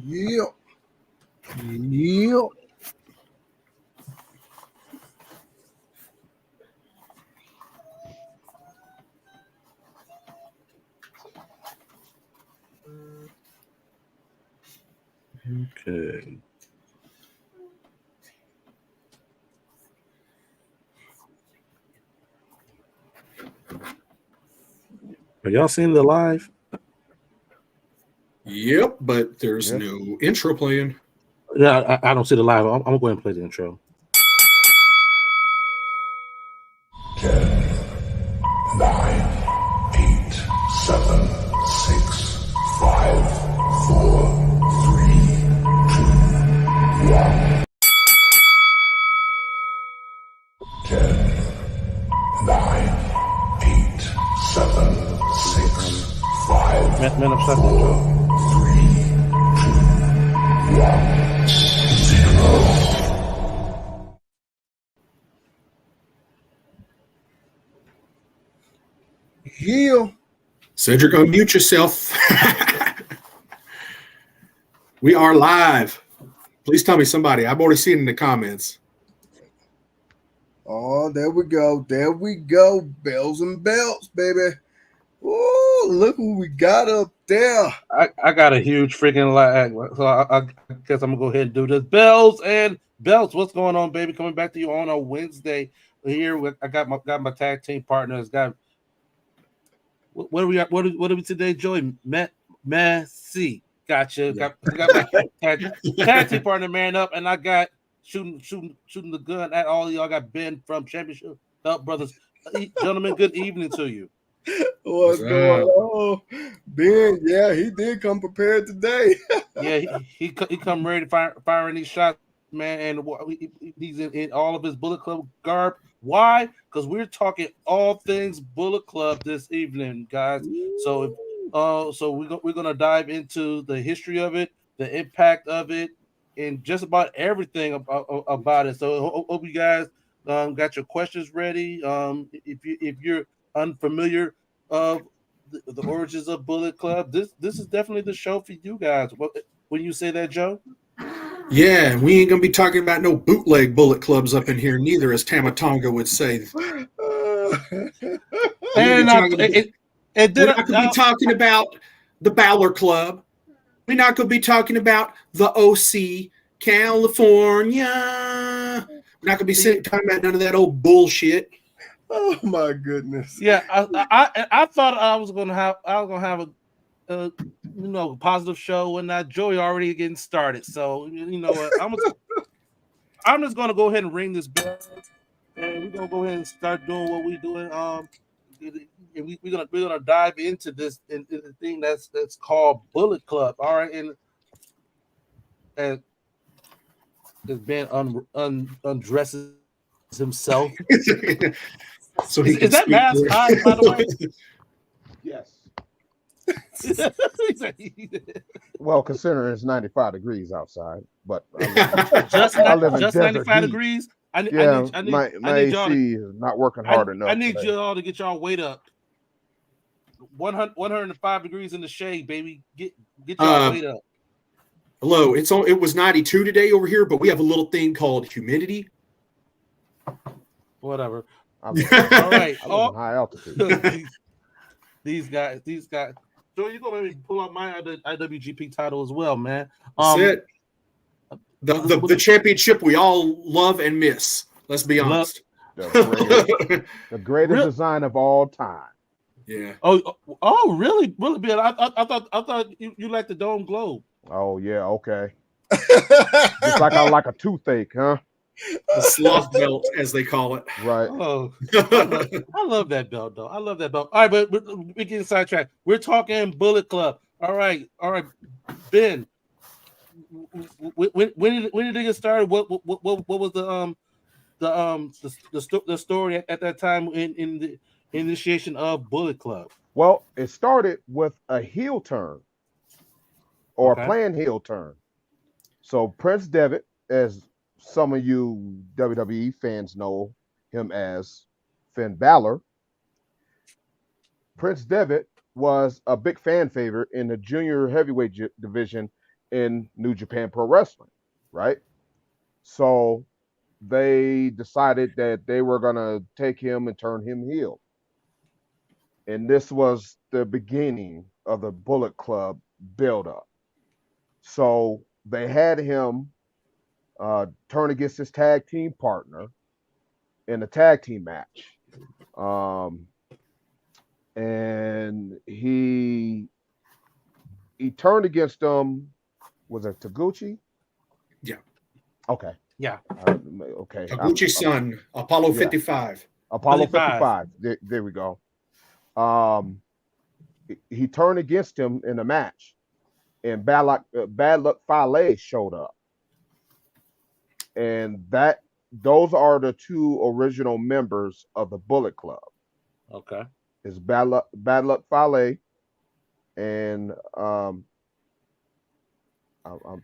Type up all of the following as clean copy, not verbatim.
Yeah. Yeah. Okay. Are y'all seeing the live? Yep, but there's Yes. no intro playing. Yeah, I don't see the live. I'm gonna go ahead and play the intro. 10, 9, 8, 7, 6, 5, 4, 3, 2, 1. 10, 9, 8, 7, 6, 5, Man, I'm stuck. 4, 3, 2, 1, 0. Yeah. Cedric, unmute yourself. We are live. Please tell me somebody. I've already seen it in the comments. Oh, there we go. There we go. Bells and belts, baby. Oh, look who we got up there. I got a huge freaking lag, so I guess I'm gonna go ahead and do this. Bells and belts. What's going on, baby? Coming back to you on a Wednesday. Here, I got my tag team partners. Got what are we at? What are we today, Joey? Messi. Gotcha. Yeah. Got my tag team partner man up, and I got shooting the gun at all of y'all. I got Ben from Championship Belt Brothers. Gentlemen, good evening to you. What's What's going up? on? Ben, yeah, he did come prepared today. Yeah, he come ready to firing these shots, man, and he's in all of his Bullet Club garb. Why? Because we're talking all things Bullet Club this evening, guys. So, we're gonna dive into the history of it, the impact of it, and just about everything about it. So, hope you guys got your questions ready. If you're unfamiliar of the origins of Bullet Club, this is definitely the show for you guys. When you say that, Joe? Yeah, and we ain't gonna be talking about no bootleg bullet clubs up in here, neither, as Tamatonga would say. And We're not gonna be talking about the Bowler Club. We're not gonna be talking about the OC California. We're not gonna be talking about none of that old bullshit. Oh my goodness. Yeah, I thought I was gonna have a positive show, and that Joey already getting started. So you know what, I'm just gonna go ahead and ring this bell, and we're gonna go ahead and start doing what we're doing. And we're gonna dive into this in the thing that's called Bullet Club. All right, and as Ben undresses himself. So is that mask hot, by the way? Yes. Well, considering it's 95 degrees outside, but just 95 heat. degrees. I need my AC is not working hard enough. I need you all to get y'all weight up. 105 degrees in the shade, baby. Get y'all weight up. Hello, it was 92 today over here, but we have a little thing called humidity. Whatever. All right. High altitude. These guys. Joe, you gonna maybe pull up my IWGP title as well, man. That's it. The championship we all love and miss. Let's be honest. The greatest design of all time. Yeah. Oh, really? Really, Ben? I thought you liked the Dome Globe. Oh yeah, okay. Just like I like a toothache, huh? The sloth belt, as they call it. Right. Oh, I love that belt, though. I love that belt. All right, but we're getting sidetracked. We're talking Bullet Club. All right, Ben. When did it get started? What was the story at that time in the initiation of Bullet Club? Well, it started with a heel turn or a planned heel turn. So Prince Devitt, as some of you WWE fans know him as Finn Balor, Prince Devitt was a big fan favorite in the junior heavyweight division in New Japan Pro Wrestling, right? So they decided that they were gonna take him and turn him heel. And this was the beginning of the Bullet Club build-up. So they had him turn against his tag team partner in a tag team match. And he turned against them. Was it Taguchi? Yeah. Okay. Yeah. Okay. Taguchi's son, Apollo 55. Apollo 55. There we go. He turned against him in a match, and Bad Luck Fale showed up, and those are the two original members of the Bullet Club. Okay. It's Bad Luck Fale, and I'm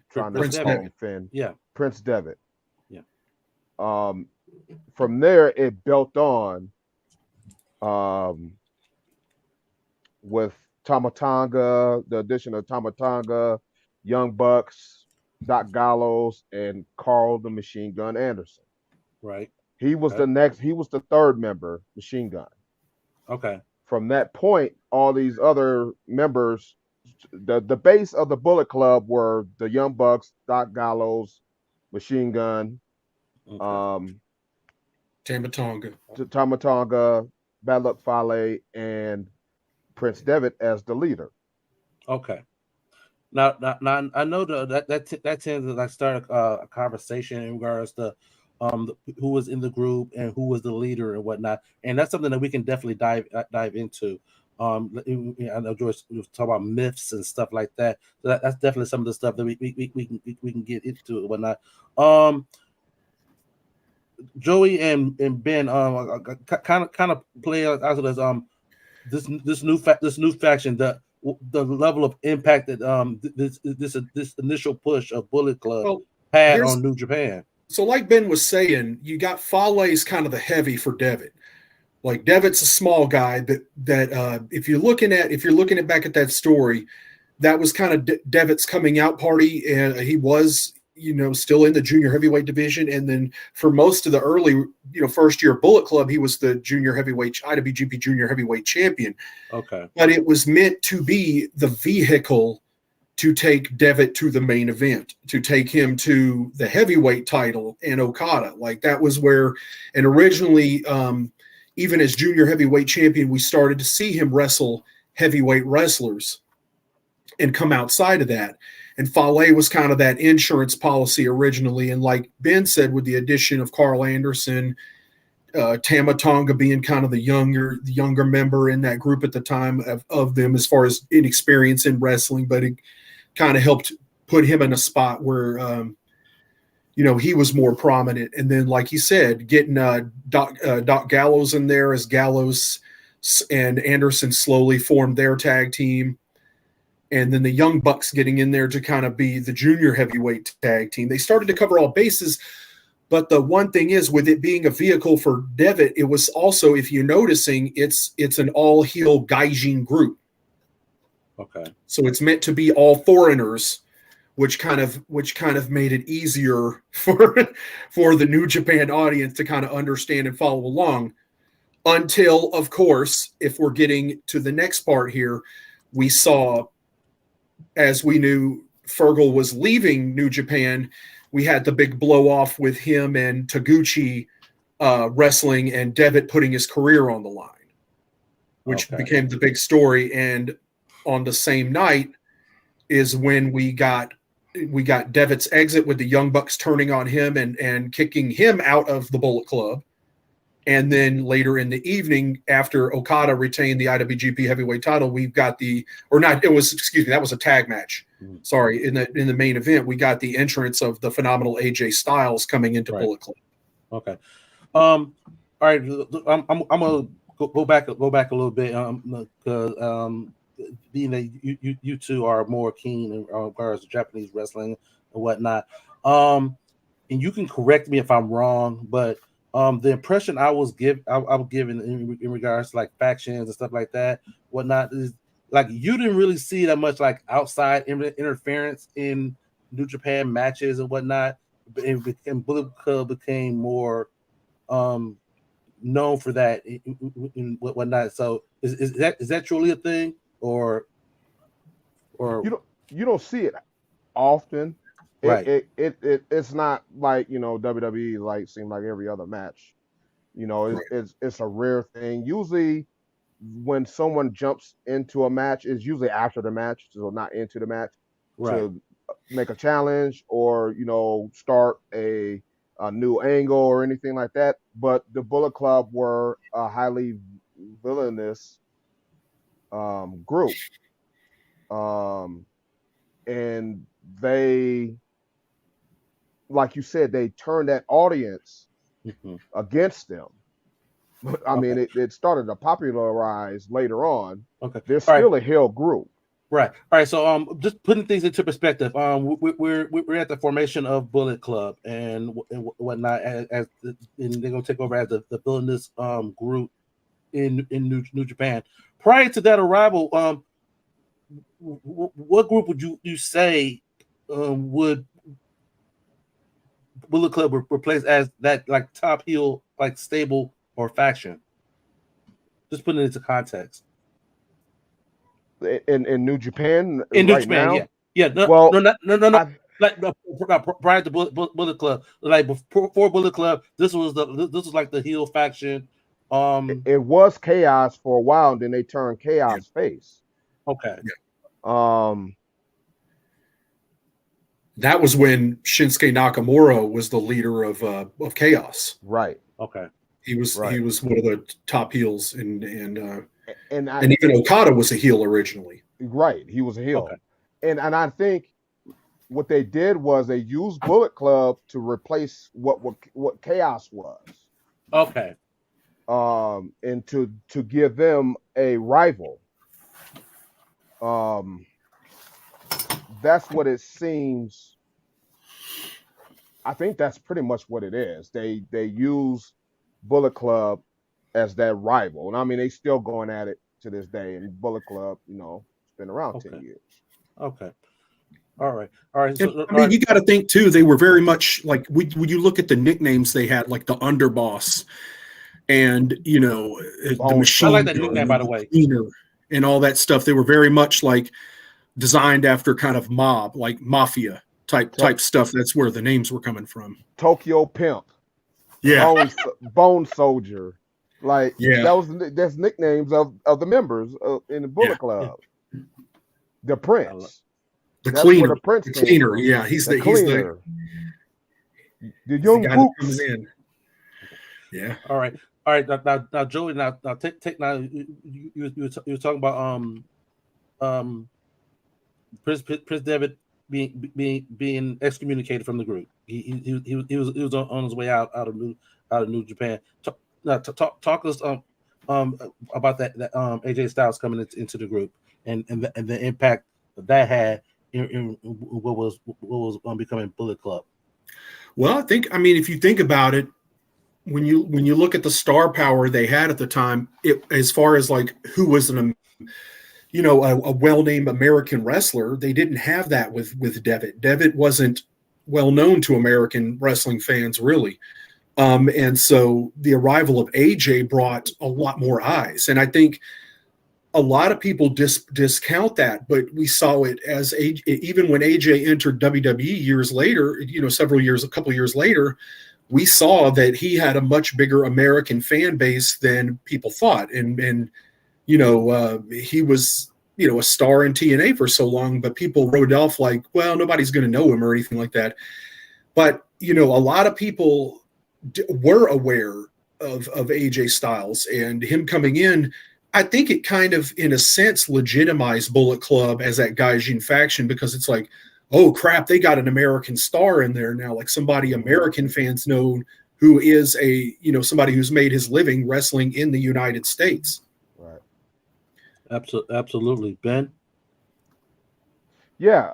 trying Prince to Devitt. Finn. Yeah. Prince Devitt. Yeah. From there, it built on with Tamatanga, the addition of Tamatanga, Young Bucks, Doc Gallows, and Carl the Machine Gun Anderson. Right. He was the third member, Machine Gun. Okay. From that point, all these other members, the base of the Bullet Club were the Young Bucks, Doc Gallows, Machine Gun, Tamatanga, Bad Luck Fale, and Prince Devitt as the leader. Okay. Now I know that tends to like start a conversation in regards to who was in the group and who was the leader and whatnot, and that's something that we can definitely dive into. I know Joyce was talking about myths and stuff like that. So that's definitely some of the stuff that we can get into and whatnot. Joey and Ben kind of play out of this new faction, the level of impact that this initial push of Bullet Club had on New Japan. So like Ben was saying, you got Fale's kind of the heavy for Devitt. Like Devitt's a small guy that if you're looking at back at that story, that was kind of Devitt's coming out party, and he was still in the junior heavyweight division. And then for most of the early, first year Bullet Club, he was the junior heavyweight, IWGP junior heavyweight champion. Okay. But it was meant to be the vehicle to take Devitt to the main event, to take him to the heavyweight title and Okada. Like that was where, and originally, even as junior heavyweight champion, we started to see him wrestle heavyweight wrestlers and come outside of that. And Fale was kind of that insurance policy originally. And like Ben said, with the addition of Carl Anderson, Tamatanga being kind of the younger member in that group at the time of them as far as inexperience in wrestling, but it kind of helped put him in a spot where, he was more prominent. And then, like he said, getting Doc Gallows in there as Gallows and Anderson slowly formed their tag team. And then the Young Bucks getting in there to kind of be the junior heavyweight tag team. They started to cover all bases. But the one thing is, with it being a vehicle for Devitt, it was also, if you're noticing, it's an all-heel Gaijin group. Okay. So it's meant to be all foreigners, which kind of made it easier for the New Japan audience to kind of understand and follow along. Until, of course, if we're getting to the next part here, we saw, as we knew Fergal was leaving New Japan, we had the big blow off with him and Taguchi wrestling and Devitt putting his career on the line, which became the big story. And on the same night is when we got Devitt's exit with the Young Bucks turning on him and kicking him out of the Bullet Club. And then later in the evening, after Okada retained the IWGP Heavyweight title, that was a tag match. Mm-hmm. Sorry, in the main event, we got the entrance of the phenomenal AJ Styles coming into Bullet Club. Okay. All right. I'm gonna go back a little bit because being that you two are more keen in regards to Japanese wrestling and whatnot. And you can correct me if I'm wrong, but the impression I was given in regards to like factions and stuff like that, whatnot, is like you didn't really see that much like outside interference in New Japan matches and whatnot, and Bullet Club became more known for that and whatnot. So is that truly a thing, or You don't see it often. right? It's not like, you know, WWE like seem like every other match. You know, it's a rare thing. Usually when someone jumps into a match, it's usually after the match, so not into the match, Right. to make a challenge or, you know, start a new angle or anything like that. But the Bullet Club were a highly villainous group. And they, like you said, they turned that audience Mhm. against them. I mean, Okay. it started to popularize later on. Okay. They're All right. still a heel group. Right. All right. So, just putting things into perspective. We're at the formation of Bullet Club and whatnot, and they're gonna take over as the villainous group in New Japan. Prior to that arrival, what group would you say would Bullet Club replace as that like top heel like stable or faction? Just putting it into context. In New Japan In New right Japan, now, yeah. No, well, no. I, Like prior to Bullet Club, like before Bullet Club, this was like the heel faction. it was Chaos for a while, and then they turned Yeah. Chaos face. Okay. Um, That was when Shinsuke Nakamura was the leader of Chaos. right, Okay. He was right. one of the top heels, and and even Okada was a heel originally. right, he was a heel. Okay. And I think what they did was they used Bullet Club to replace what Chaos was. Okay. And to give them a rival. That's what it seems. I think that's pretty much what it is. They use Bullet Club as that rival, and I mean they still going at it to this day. And Bullet Club, you know, it's been around 10 years. Okay. All right. All right. So, And, I mean, you got to think too. They were very much like when you look at the nicknames they had, like the Underboss, and you know the Machine. I like that nickname, by the way. Cleaner and all that stuff. They were very much like designed after kind of mob, like mafia type stuff. That's where the names were coming from. Tokyo Pimp, Yeah, Bone Soldier, like yeah. that's nicknames of the members in the Bullet Club. The Prince. The That's cleaner, where the Prince the came cleaner. from. Yeah, he's the cleaner. The he's young the guy that comes Books. in. Yeah. All right. All right. Now, Joey. Now, take. Now, you were talking about Prince Devitt being excommunicated from the group. He was on his way out of New Japan. Talk us about that AJ Styles coming into the group and the impact that had in what was becoming Bullet Club. Well, I mean, if you think about it, when you look at the star power they had at the time, as far as like who was a well-named American wrestler, they didn't have that with Devitt. Devitt wasn't well known to American wrestling fans, really. And so the arrival of AJ brought a lot more eyes. And I think a lot of people discount that, but we saw it as even when AJ entered WWE years later, a couple years later, we saw that he had a much bigger American fan base than people thought. And he was, a star in TNA for so long, but people wrote off like, well, nobody's going to know him or anything like that. But, a lot of people were aware of AJ Styles, and him coming in. I think it kind of, in a sense, legitimized Bullet Club as that Gaijin faction, because it's like, oh crap, they got an American star in there now, like somebody American fans know who is somebody who's made his living wrestling in the United States. Right. Absolutely. Ben? Yeah.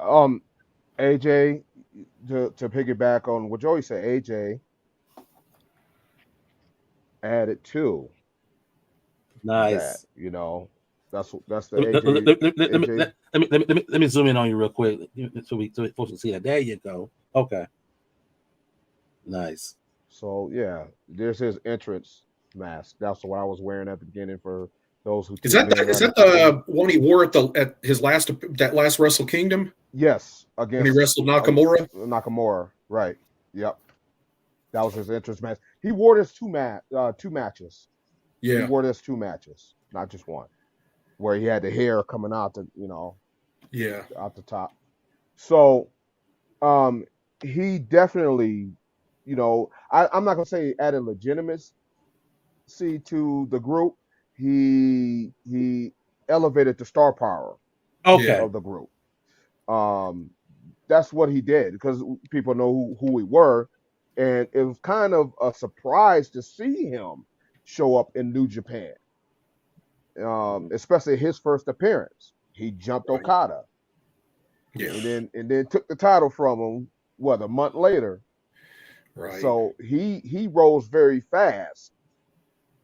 AJ, to piggyback on what Joey said, AJ added to Nice. that, That's the Let AJ. me zoom in on you real quick so folks can see that. There you go. Okay. Nice. So yeah, there's his entrance mask. That's what I was wearing at the beginning for those who Is tuned that in right at the one he wore at his last Wrestle Kingdom yes, when against he wrestled Nakamura? Nakamura, right. Yep. That was his entrance match. He wore this two matches. He Yeah, wore this 2 matches, not just one, where he had the hair coming out yeah, out the top. So he definitely, I'm not gonna say added legitimacy to the group. He elevated the star power Okay. of the group. That's what he did because people know who we were, and it was kind of a surprise to see him show up in New Japan, especially his first appearance. He jumped Right. Okada, yeah, and then took the title from him. What, a month later? right. So he rose very fast.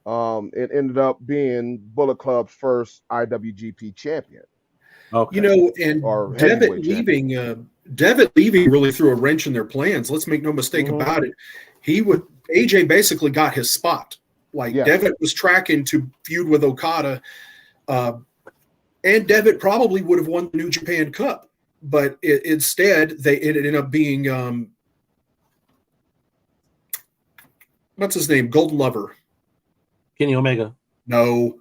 It ended up being Bullet Club's first IWGP champion. Okay. And Or Devitt heavyweight champion. leaving really threw a wrench in their plans. Let's make no mistake Mhm. about it. AJ basically got his spot. Like Yes. Devitt was tracking to feud with Okada, and Devitt probably would have won the New Japan Cup, but instead it ended up being what's his name? Golden Lover. Kenny Omega. No,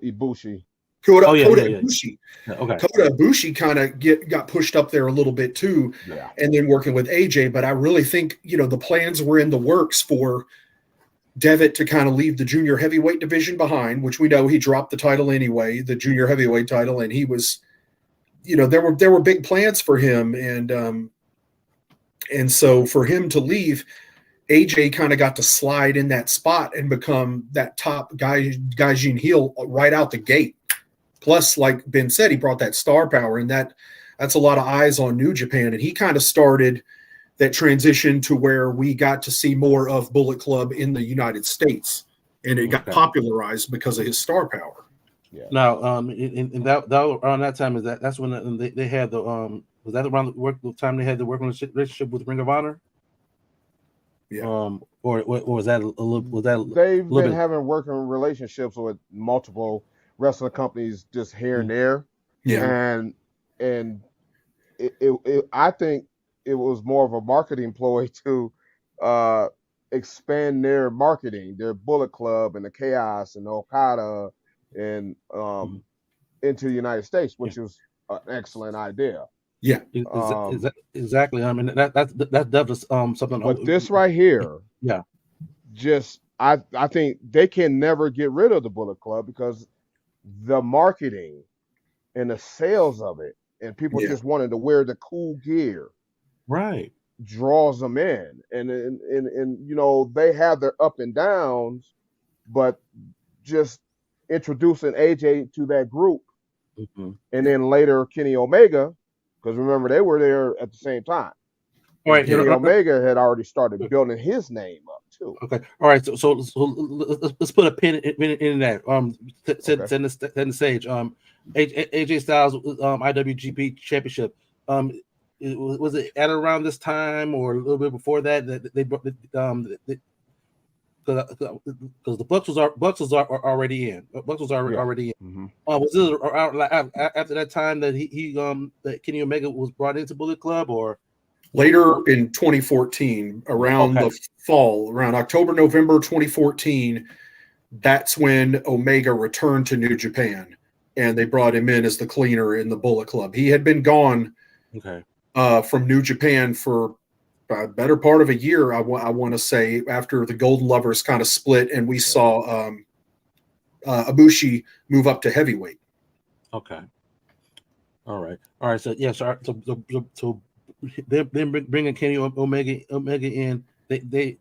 Ibushi. Kota Oh, yeah. Ibushi. Okay. Kota Ibushi kind of got pushed up there a little bit too, Yeah. and then working with AJ. But I really think the plans were in the works for Devitt to kind of leave the junior heavyweight division behind, which we know he dropped the title anyway, the junior heavyweight title, and he was, there were big plans for him, and so for him to leave, AJ kind of got to slide in that spot and become that top Gaijin heel right out the gate. Plus, like Ben said, he brought that star power, and that's a lot of eyes on New Japan, and he kind of started that transition to where we got to see more of Bullet Club in the United States, and it got popularized because of his star power. Yeah. Now, in that around that time that's when they had the was that around the time they had the working relationship with Ring of Honor? Yeah. Or was that a little? Was that They've been having working relationships with multiple wrestling companies just here and there. Yeah. And I think it was more of a marketing ploy to expand their marketing, their Bullet Club and the Chaos and the Okada and into the United States, which was an excellent idea. Yeah, exactly. I mean, that's definitely something. But this right here, yeah, just I think they can never get rid of the Bullet Club because the marketing and the sales of it, and people just wanting to wear the cool gear, right, draws them in, and they have their up and downs, but just introducing AJ to that group, and then later Kenny Omega. Because remember, they were there at the same time. All right, Kenny Omega had already started building his name up too. Okay, all right. So let's put a pin in that. Setting the stage. AJ Styles IWGP Championship. Was it at around this time or a little bit before that they brought because the Bucks was already in. Bucks was already in. Mm-hmm. Was it after that time that that Kenny Omega was brought into Bullet Club, or later in 2014, around the fall, around October, November 2014? That's when Omega returned to New Japan, and they brought him in as the cleaner in the Bullet Club. He had been gone from New Japan for a better part of a year, I want to say, after the Golden Lovers kind of split, and we saw Ibushi move up to heavyweight. Okay. All right. So yeah. So they're bringing Kenny Omega in. They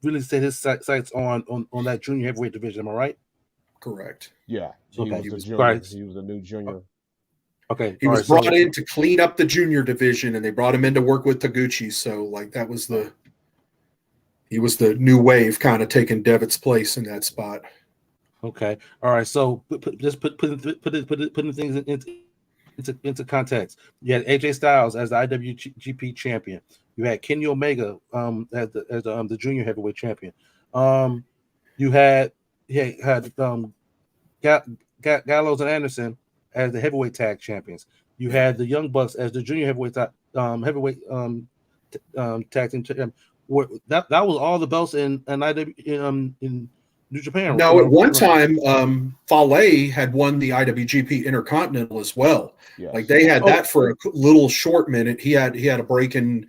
really set his sights on that junior heavyweight division. Am I right? Correct. Yeah. Okay. He was junior. He was a new junior. Okay. He was brought in to clean up the junior division, and they brought him in to work with Taguchi. So, like, he was the new wave kind of taking Devitt's place in that spot. Okay. All right. So just putting things into context. You had AJ Styles as the IWGP champion. You had Kenny Omega as the junior heavyweight champion. You had Gallows and Anderson as the heavyweight tag champions. You had the Young Bucks as the junior heavyweight tag team. That was all the belts in New Japan. No, at one time, Fale had won the IWGP Intercontinental as well. Yes. Like they had that for a little short minute. He had a break and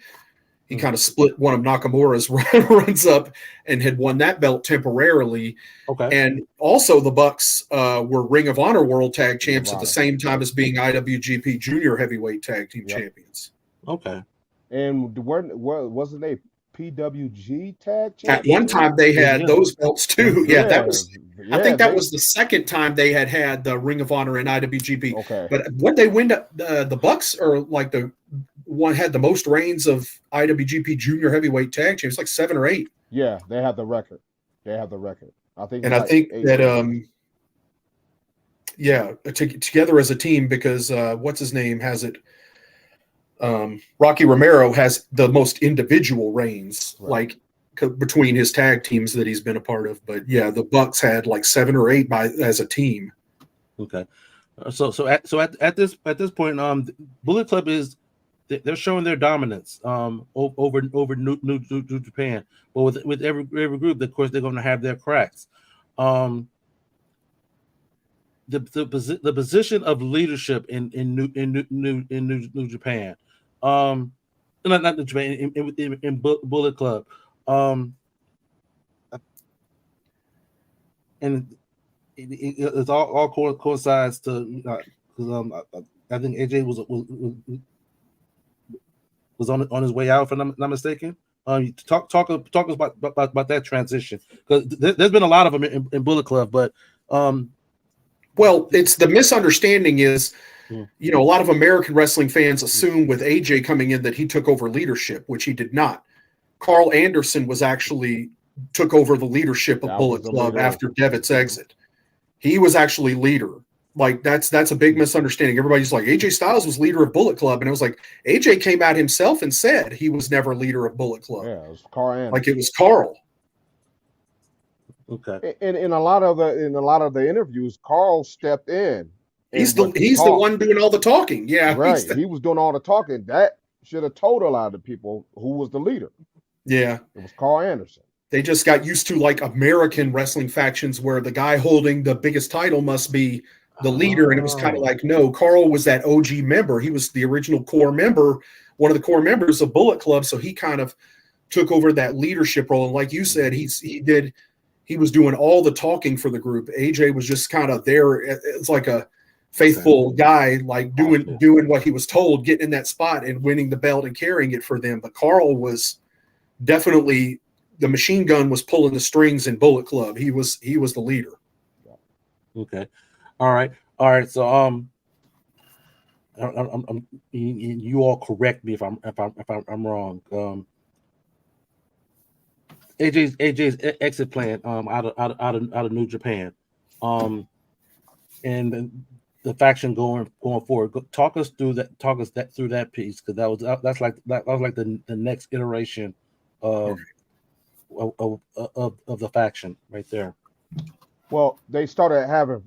he kind of split one of Nakamura's runs up and had won that belt temporarily. Okay. And also the Bucks were Ring of Honor World Tag Champs at the same time as being IWGP Junior Heavyweight Tag Team Champions. Okay. And wasn't they PWG tag champions? At one time they had those belts too. Yeah, that was. I think that was the second time they had the Ring of Honor and IWGP. Okay. But what they win the Bucks are like the one had the most reigns of IWGP Junior Heavyweight Tag Champions, like 7 or 8. Yeah, they have the record. I think. And I think that together as a team, because what's his name has it. Rocky Romero has the most individual reigns, like between his tag teams that he's been a part of. But yeah, the Bucks had like 7 or 8 as a team. Okay, so at this point, Bullet Club they're showing their dominance over New Japan, but with every group, of course, they're going to have their cracks. The position of leadership in New Japan. Not New Japan, in Bullet Club, and it all coincides to because I think AJ was on his way out, if I'm not mistaken. Talk about that transition, because there's been a lot of them in Bullet Club, but well, it's the misunderstanding is. A lot of American wrestling fans assume with AJ coming in that he took over leadership, which he did not. Carl Anderson took over the leadership of Bullet Club after Devitt's exit. He was actually leader. Like that's a big misunderstanding. Everybody's like, AJ Styles was leader of Bullet Club, and it was like AJ came out himself and said he was never leader of Bullet Club. Yeah, it was Carl Anderson. Like it was Carl. Okay. In a lot of the interviews, Carl stepped in. He's the one doing all the talking. Yeah, right. He was doing all the talking. That should have told a lot of the people who was the leader. Yeah, it was Carl Anderson. They just got used to like American wrestling factions where the guy holding the biggest title must be the leader, and it was kind of like, no, Carl was that OG member. He was the original core member, one of the core members of Bullet Club, so he kind of took over that leadership role. And like you said, he was doing all the talking for the group. AJ was just kind of there. It's like a faithful guy, like doing what he was told, getting in that spot and winning the belt and carrying it for them. But Carl was definitely the machine gun, was pulling the strings in Bullet Club. He was the leader. Okay, all right. So you all correct me if I'm wrong. AJ's exit plan out of New Japan, and the faction going forward. Talk us through that piece, because that was like the next iteration of the faction right there. Well, they started having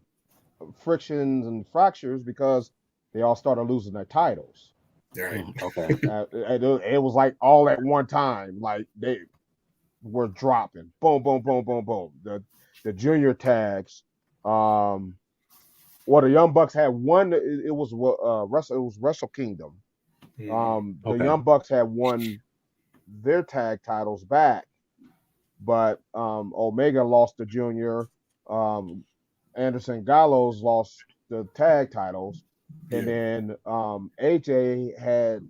frictions and fractures because they all started losing their titles. Right. Okay. It was like all at one time, like they were dropping. Boom, boom, boom, boom, boom. The junior tags. The Young Bucks had one. It was Wrestle Kingdom. The Young Bucks had won their tag titles back, but Omega lost the junior. Anderson Gallows lost the tag titles, and then AJ had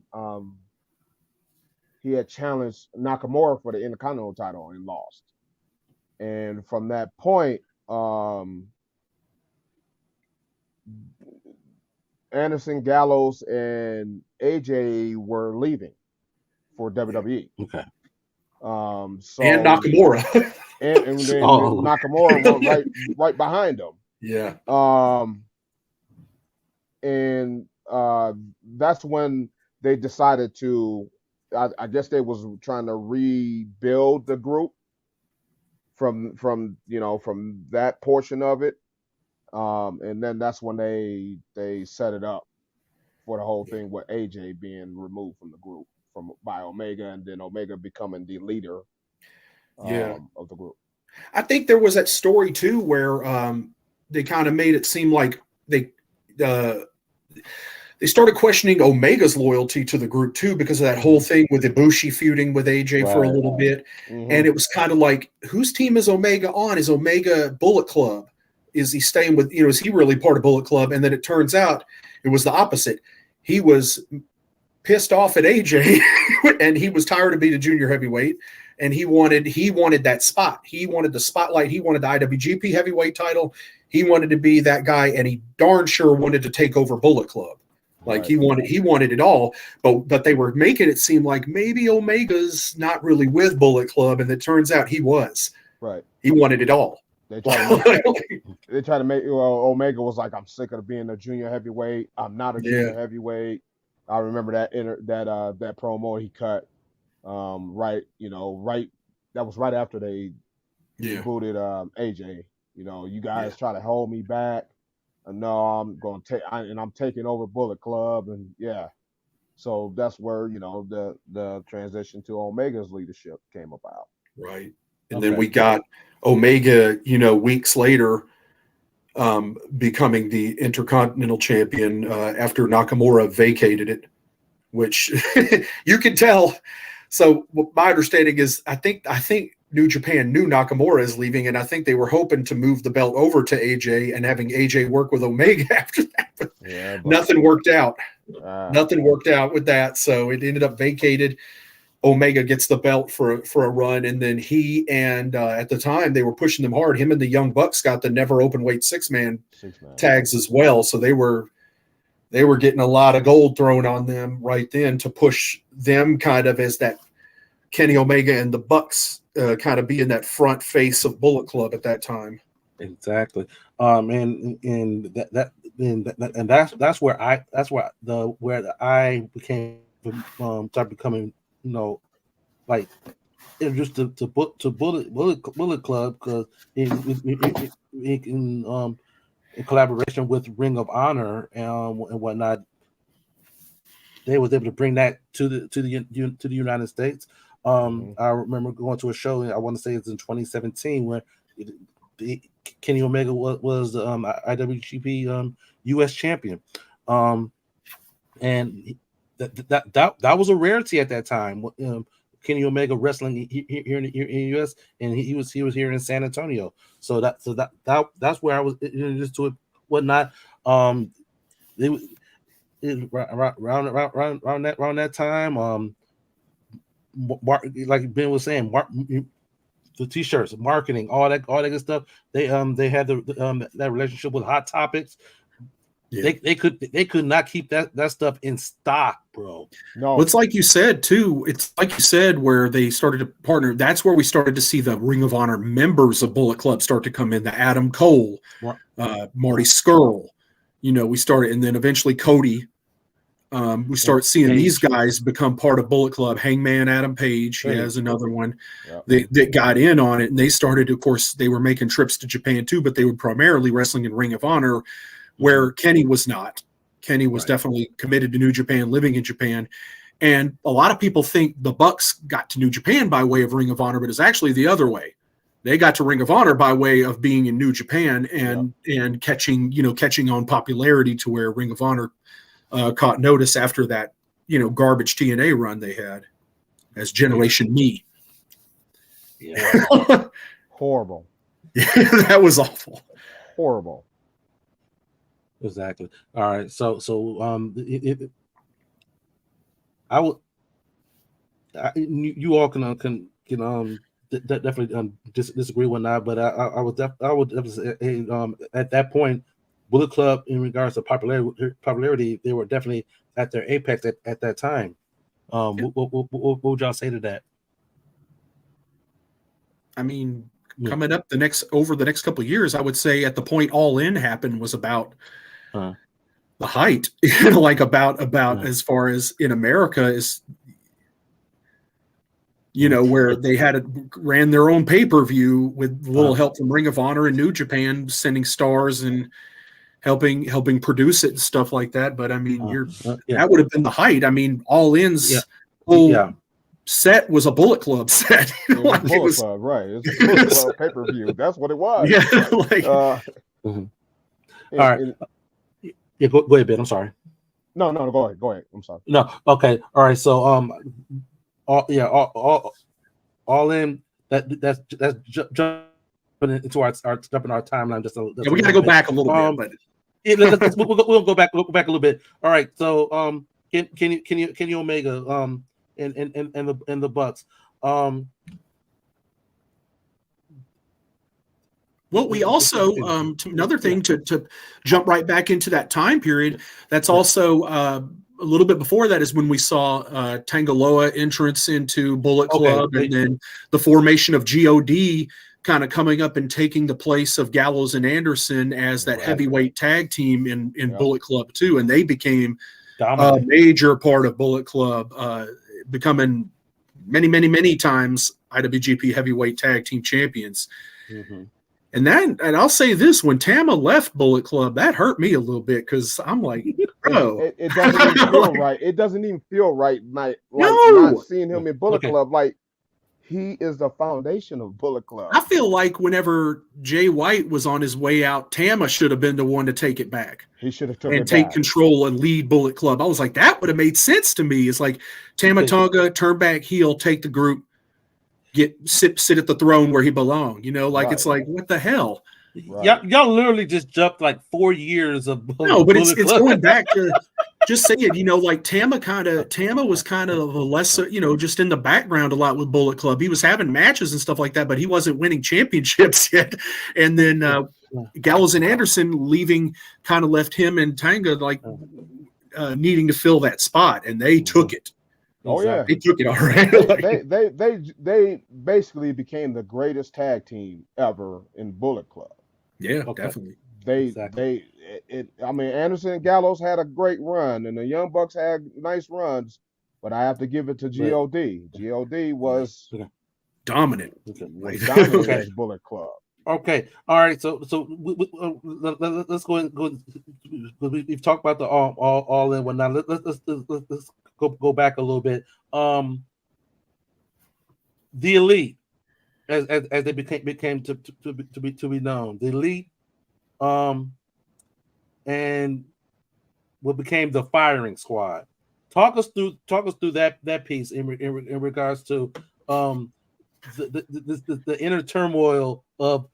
he had challenged Nakamura for the Intercontinental title and lost. And from that point, Anderson, Gallows, and AJ were leaving for WWE. Okay. And Nakamura. and then Oh. Nakamura went right behind him. Yeah. And that's when they decided to. I guess they was trying to rebuild the group from that portion of it, and then that's when they set it up for the whole thing with AJ being removed from the group by Omega, and then Omega becoming the leader of the group. I think there was that story too where they kind of made it seem like they started questioning Omega's loyalty to the group too, because of that whole thing with Ibushi feuding with AJ for a little bit. Mm-hmm. And it was kind of like, whose team is Omega on? Is Omega Bullet Club? Is he staying with, is he really part of Bullet Club? And then it turns out it was the opposite. He was pissed off at AJ and he was tired of being a junior heavyweight. And he wanted that spot. He wanted the spotlight. He wanted the IWGP heavyweight title. He wanted to be that guy, and he darn sure wanted to take over Bullet Club. Like he wanted it all, but they were making it seem like maybe Omega's not really with Bullet Club, and it turns out he was. Right. He wanted it all. They tried to make Omega was like, I'm sick of being a junior heavyweight. I'm not a junior heavyweight. I remember that promo he cut. Right. That was right after they booted AJ. You guys try to hold me back. No, I'm going to take, and I'm taking over Bullet Club, and so that's where the transition to Omega's leadership came about. Right, and then we got Omega, weeks later, becoming the Intercontinental Champion after Nakamura vacated it, which you can tell. So my understanding is, I think New Japan knew Nakamura is leaving, and I think they were hoping to move the belt over to AJ and having AJ work with Omega after that. But nothing worked out. Nothing worked out with that, so it ended up vacated. Omega gets the belt for a run, and then he and at the time they were pushing them hard. Him and the Young Bucks got the never open weight six man tags as well, so they were getting a lot of gold thrown on them right then to push them kind of as that Kenny Omega and the Bucks kind of being that front face of Bullet Club at that time. Exactly. And that's where I became started becoming like introduced to Bullet Club, because in collaboration with Ring of Honor and whatnot, they was able to bring that to the United States. I remember going to a show, I want to say it's in 2017, where Kenny Omega was the IWGP US champion, and that was a rarity at that time. Kenny Omega wrestling here in the US, and he was here in San Antonio. So that's where I was introduced to it, whatnot. Around that time, like Ben was saying, the t-shirts, marketing, all that good stuff. They had that relationship with Hot Topics. Yeah. They could not keep that stuff in stock, bro. No, it's like you said too. It's like you said, where they started to partner. That's where we started to see the Ring of Honor members of Bullet Club start to come in. The Adam Cole, Marty Scurll. We started, and then eventually Cody. We start seeing these guys become part of Bullet Club. Hangman Adam Page, he has another one that got in on it, and they started. Of course, they were making trips to Japan too, but they were primarily wrestling in Ring of Honor, where Kenny was not. Kenny was definitely committed to New Japan, living in Japan, and a lot of people think the Bucks got to New Japan by way of Ring of Honor, but it's actually the other way. They got to Ring of Honor by way of being in New Japan and catching on popularity to where Ring of Honor caught notice after that, garbage TNA run they had as Generation Me. Yeah. Horrible. That was awful. Horrible. Exactly. All right. So you all can definitely disagree with that, but I would definitely say, at that point, Bullet Club, in regards to popularity, they were definitely at their apex at that time. What would y'all say to that? I mean, coming up over the next couple of years, I would say at the point All In happened was about the height, like about as far as in America is, where they ran their own pay-per-view with a little help from Ring of Honor and New Japan, sending stars and helping produce it and stuff like that. But I mean, that would have been the height. I mean, All In's whole set was a Bullet Club set. Club, right? It's a Bullet Club pay-per-view. That's what it was. Yeah. All right. Yeah, go ahead, Ben. I'm sorry. No, go ahead. I'm sorry. No, okay. All right. So all in that's jumping into our timeline just a little. Yeah, we got to go back a little bit. But we'll go back a little bit. All right. So Kenny Omega and the Bucks. Well, we also another thing to jump right back into that time period. That's also a little bit before that is when we saw Tangaloa entrance into Bullet Club, and then the formation of God kind of coming up and taking the place of Gallows and Anderson as that heavyweight tag team in Bullet Club too, and they became a major part of Bullet Club, becoming many times IWGP Heavyweight Tag Team Champions. Mm-hmm. And I'll say this: when Tama left Bullet Club, that hurt me a little bit because I'm like, bro, it doesn't even feel right. It doesn't even feel right, not seeing him in Bullet Club. Like, he is the foundation of Bullet Club. I feel like whenever Jay White was on his way out, Tama should have been the one to take it back. He should have take control and lead Bullet Club. I was like, that would have made sense to me. It's like Tama Tonga, turn back heel, take the group. Sit at the throne where he belonged, It's like, what the hell? Right. Y'all literally just jumped like 4 years of no, but it's going back to just saying, like Tama was kind of a lesser, just in the background a lot with Bullet Club. He was having matches and stuff like that, but he wasn't winning championships yet. And then Gallows and Anderson leaving kind of left him and Tanga needing to fill that spot, and they took it. Oh yeah, they took it all right. They basically became the greatest tag team ever in Bullet Club. Yeah, definitely. Anderson and Gallows had a great run, and the Young Bucks had nice runs, but I have to give it to God. God was dominant. Dominant Bullet Club. Okay, all right. So let's go and go. We've talked about the all in whatnot. Let's go back a little bit. The Elite, as they became to be known, the Elite, and what became the Firing Squad. Talk us through that piece in regards to the inner turmoil of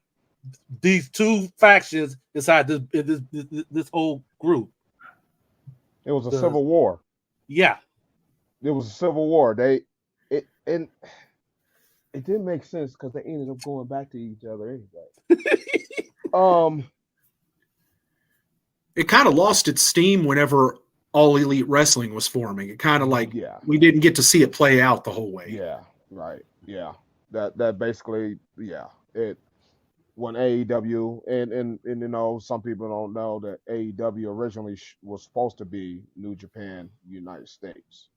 these two factions inside this whole group. It was a civil war. Yeah, it was a civil war. It didn't make sense because they ended up going back to each other anyway. It kind of lost its steam whenever All Elite Wrestling was forming. It kind of we didn't get to see it play out the whole way. Yeah, right. Yeah, that basically it. When AEW and some people don't know that AEW originally was supposed to be New Japan United States,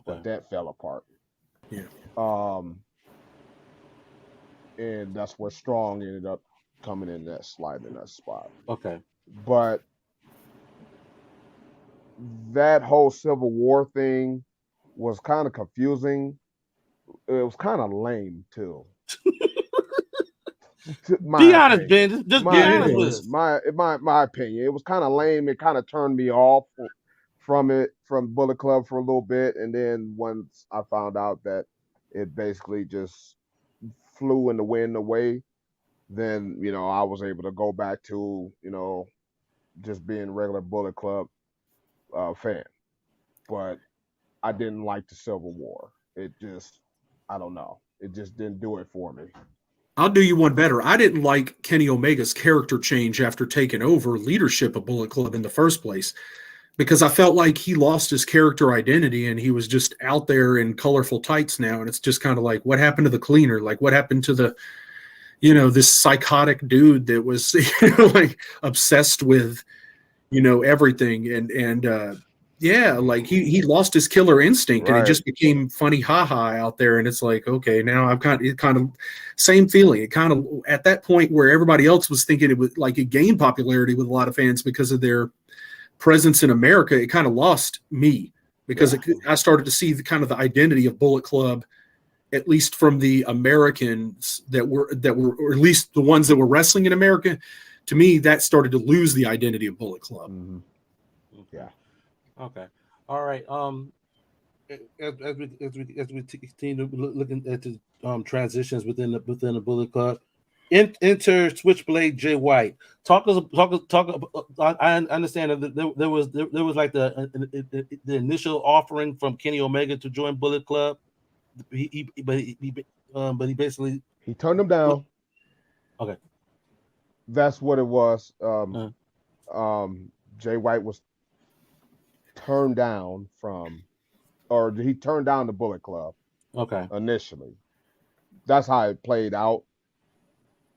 but that fell apart. Yeah. And that's where Strong ended up coming in that spot. Okay. But that whole Civil War thing was kind of confusing. It was kind of lame too. Be honest, Ben. Just be honest. My opinion. It was kind of lame. It kind of turned me off from Bullet Club for a little bit, and then once I found out that it basically just flew in the wind away, then I was able to go back to just being a regular Bullet Club fan. But I didn't like the Civil War. It just, I don't know. It just didn't do it for me. I'll do you one better. I didn't like Kenny Omega's character change after taking over leadership of Bullet Club in the first place, because I felt like he lost his character identity and he was just out there in colorful tights now. And it's just kind of like, what happened to the cleaner? Like, what happened to the this psychotic dude that was like obsessed with, everything. And yeah, like he lost his killer instinct and it Right. just became funny haha out there. And it's like, okay, now I've kind of same feeling. It kind of at that point where everybody else was thinking it was like it gained popularity with a lot of fans because of their presence in America, it kind of lost me because I started to see the kind of the identity of Bullet Club, at least from the Americans that were, or at least the ones that were wrestling in America. To me, that started to lose the identity of Bullet Club. Mhm. Yeah. Okay. All right. As we continue looking at the transitions within the Bullet Club, enter Switchblade Jay White. Talk. I understand that there was like the initial offering from Kenny Omega to join Bullet Club. But he basically He turned him down. Okay. That's what it was. Uh-huh. Jay White was turned down from, or he turned down the Bullet Club Okay. initially. That's how it played out.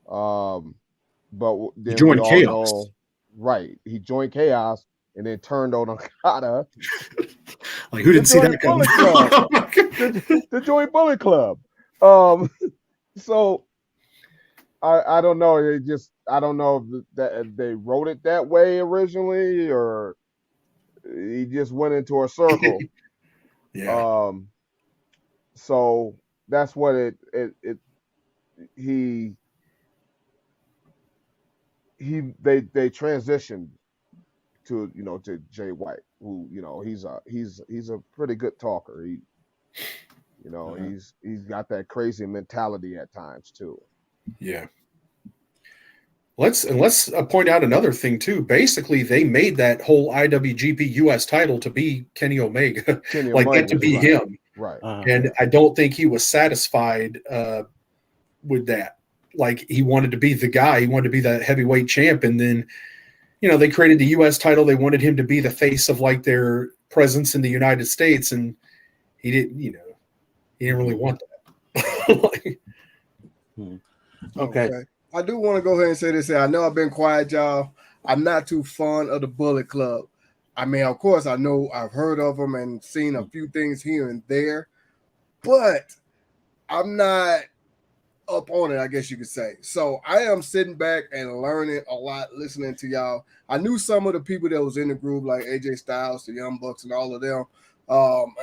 But then joined we all Chaos. know, right? He joined Chaos and then turned on Okada. Like who didn't see that coming? The joint Bullet Club. So I don't know. I don't know if that they wrote it that way originally, or he just went into a circle. Yeah. So that's what they transitioned to to Jay White, who he's a pretty good talker. He's got that crazy mentality at times too. Yeah. Let's point out another thing too. Basically, they made that whole IWGP US title to be Kenny Omega, that to be him. Right. And I don't think he was satisfied with that. Like he wanted to be the guy. He wanted to be the heavyweight champ. And then, they created the US title. They wanted him to be the face of like their presence in the United States. And he didn't, he didn't really want that. Okay. I do want to go ahead and say this. I know I've been quiet, y'all. I'm not too fond of the Bullet Club. I mean, of course, I know I've heard of them and seen a few things here and there, but I'm not up on it, I guess you could say. So I am sitting back and learning a lot, listening to y'all. I knew some of the people that was in the group, like AJ Styles, the Young Bucks, and all of them.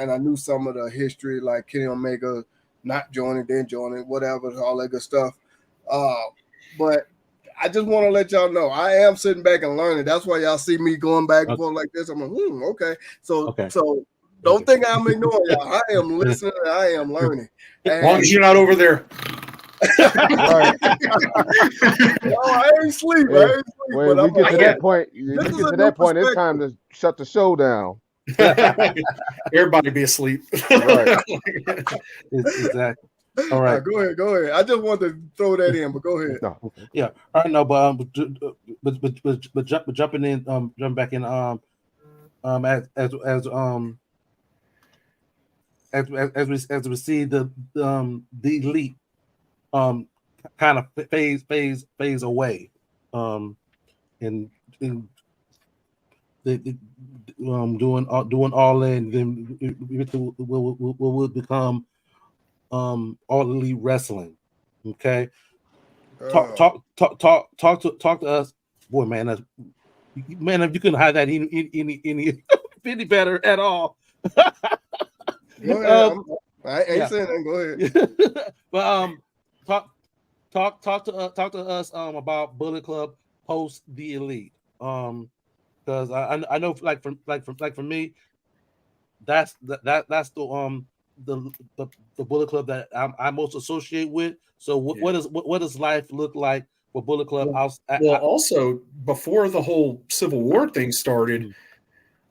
And I knew some of the history, like Kenny Omega not joining, then joining, whatever, all that good stuff. But I just want to let y'all know I am sitting back and learning. That's why y'all see me going back and forth like this. I'm like, okay. So don't think I'm ignoring y'all. I am listening and I am learning. As long as you're not over there. I ain't sleep. When we get to that point, it's time to shut the show down. Everybody be asleep. Right. Exactly. All right. Go ahead. I just want to throw that in, but go ahead. No. Yeah. All right. No, but jumping in, jumping back in, as we see the elite, kind of phase away, and doing all in, then will become all elite wrestling. Okay. Talk to us, boy, man. If you couldn't hide that any better at all. Go ahead. I ain't saying that. Go ahead. But talk to us about Bullet Club post the elite. Because I know like for me, that's the Bullet Club that I most associate with. So what does life look like for Bullet Club? Also before the whole Civil War thing started,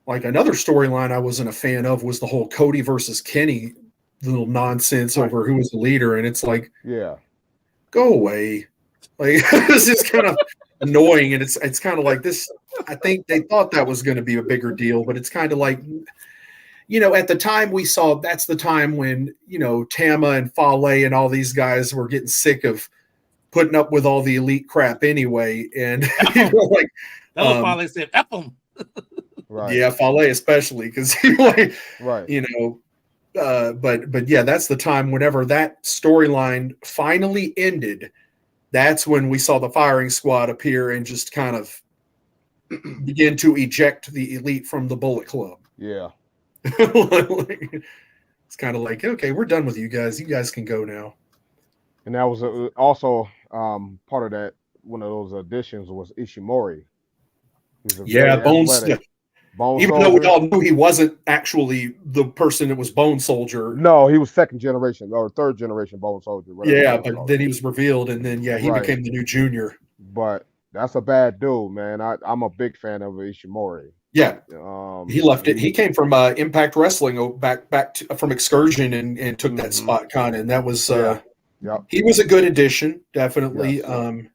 like another storyline I wasn't a fan of was the whole Cody versus Kenny little nonsense over who was the leader, and it's like, go away. Like it's just kind of annoying, and it's kind of like this. I think they thought that was going to be a bigger deal, but it's kind of like, at the time we saw, that's the time when, Tama and Fale and all these guys were getting sick of putting up with all the elite crap anyway. And like, That was Fale said, "F them." Right. yeah, Fale especially because he like, Right. but yeah, that's the time whenever that storyline finally ended. That's when we saw the firing squad appear and just kind of begin to eject the elite from the Bullet Club. Yeah. It's kind of like, okay, we're done with you guys. You guys can go now. And that was also part of that. One of those additions was Ishimori. He's a Yeah, very Bones. athletic Bone Even Soldier. though we all knew he wasn't actually the person that was Bone Soldier. No, he was second generation or third generation Bone Soldier. whatever Yeah, you but call then it. he was revealed, and then he Right. became the new Junior. But that's a bad dude, man. I'm a big fan of Ishimori. Yeah, he left it. he- He came from Impact Wrestling from Excursion and took that Mhm. spot, kind of. And that was Yeah. Yep. he was a good addition, definitely. Yes.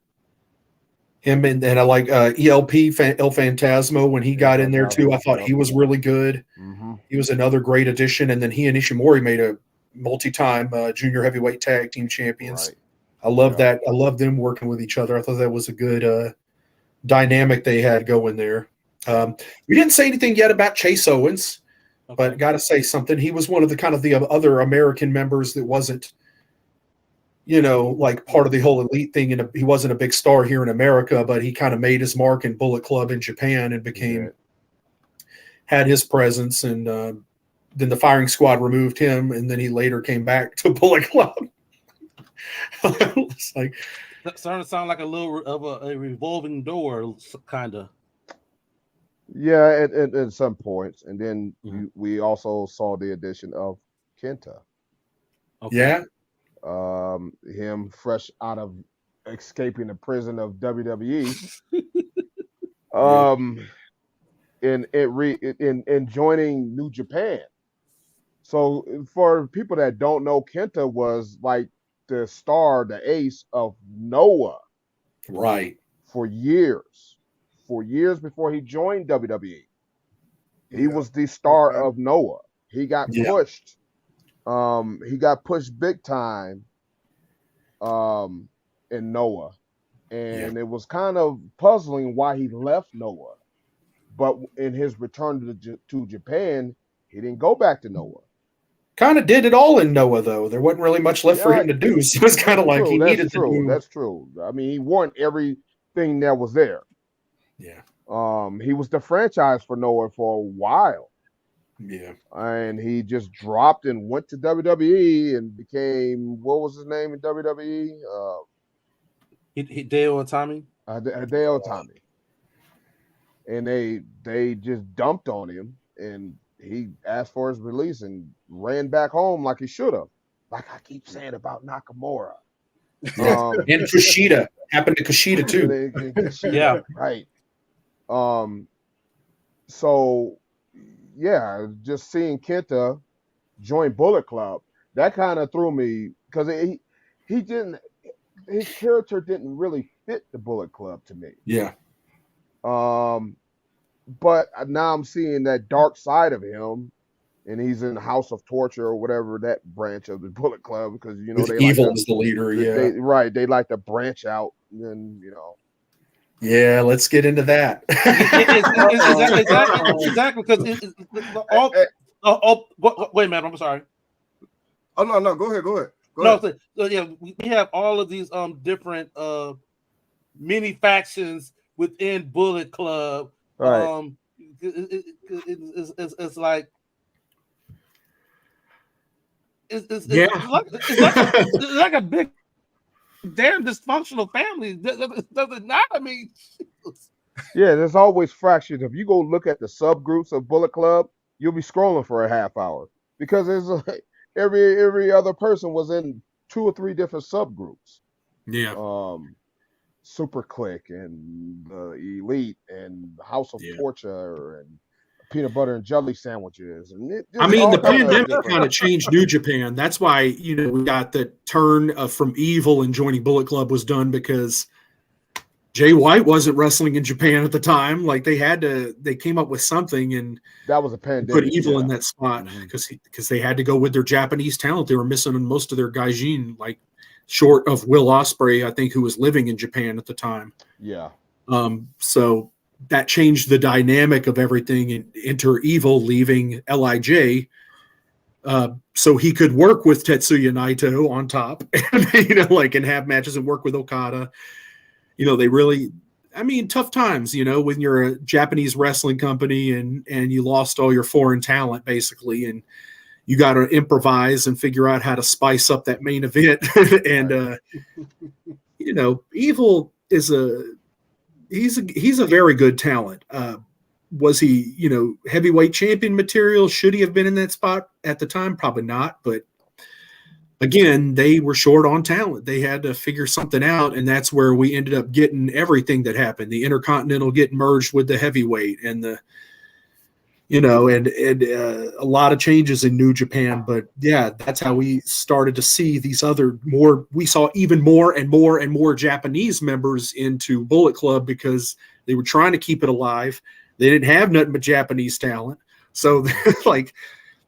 Him and I like ELP El Fantasmo when he got in there too. I thought he was really good. Mhm. He was another great addition, and then he and Ishimori made a multi-time junior heavyweight tag team champions. Right. I love Yeah. that. I love them working with each other. I thought that was a good dynamic they had going there. We didn't say anything yet about Chase Owens, but got to say something. He was one of the kind of the other American members that wasn't, like part of the whole elite thing. And he wasn't a big star here in America, but he kind of made his mark in Bullet Club in Japan and had his presence. And then the firing squad removed him, and then he later came back to Bullet Club. It's like, That's starting to sound like a little of a revolving door, kind of. Yeah, at some points, and then Mhm. we also saw the addition of Kenta. Okay. yeah, Him fresh out of escaping the prison of WWE. In joining New Japan. So for people that don't know, Kenta was like the star, the ace of Noah right. for years before he joined WWE. He was the star of Noah. He got pushed. He got pushed big time in Noah. And it was kind of puzzling why he left Noah. But in his return to Japan, he didn't go back to Noah. Kind of did it all in Noah, though. There wasn't really much left for him to do. So it was kind of like he needed to do. That's true. I mean, he won everything that was there. Yeah. He was the franchise for Noah for a while. Yeah. And he just dropped and went to WWE and became, what was his name in WWE? Hideo Itami. Hideo Itami. And they just dumped on him, and he asked for his release and ran back home like he should have. Like I keep saying about Nakamura. And Kushida. Happened to Kushida too. Yeah. Right. So yeah, just seeing Kenta join Bullet Club, that kind of threw me because his character didn't really fit the Bullet Club to me. Yeah. But now I'm seeing that dark side of him, and he's in House of Torture or whatever that branch of the Bullet Club, because they Evil like is the leader. Yeah. They like to branch out, and Yeah, let's get into that. Exactly, because wait a minute, I'm sorry. Oh no, go ahead. Go ahead. So yeah, we have all of these different mini factions within Bullet Club. Right. It's like it's like a big damn dysfunctional family. Does it not? I mean, yeah, there's always fractions. If you go look at the subgroups of Bullet Club, you'll be scrolling for a half hour because there's like every other person was in 2 or 3 different subgroups. Yeah. Super Click and Elite and House of Torture and peanut butter and jelly sandwiches. And the pandemic kind of changed New Japan. That's why we got the turn from Evil and joining Bullet Club was done because Jay White wasn't wrestling in Japan at the time. Like they came up with something and that was a pandemic. Put Evil in that spot because they had to go with their Japanese talent. They were missing most of their gaijin, like short of Will Ospreay, I think, who was living in Japan at the time. Yeah. So that changed the dynamic of everything, and enter Evil leaving LIJ. So he could work with Tetsuya Naito on top, and, and have matches and work with Okada. They really, tough times, when you're a Japanese wrestling company and you lost all your foreign talent basically, and you got to improvise and figure out how to spice up that main event. And, Evil is he's a very good talent. Was he, heavyweight champion material? Should he have been in that spot at the time? Probably not. But again, they were short on talent. They had to figure something out, and that's where we ended up getting everything that happened. The Intercontinental getting merged with the heavyweight, and a lot of changes in New Japan. But yeah, that's how we started to see these we saw even more and more and more Japanese members into Bullet Club, because they were trying to keep it alive. They didn't have nothing but Japanese talent. So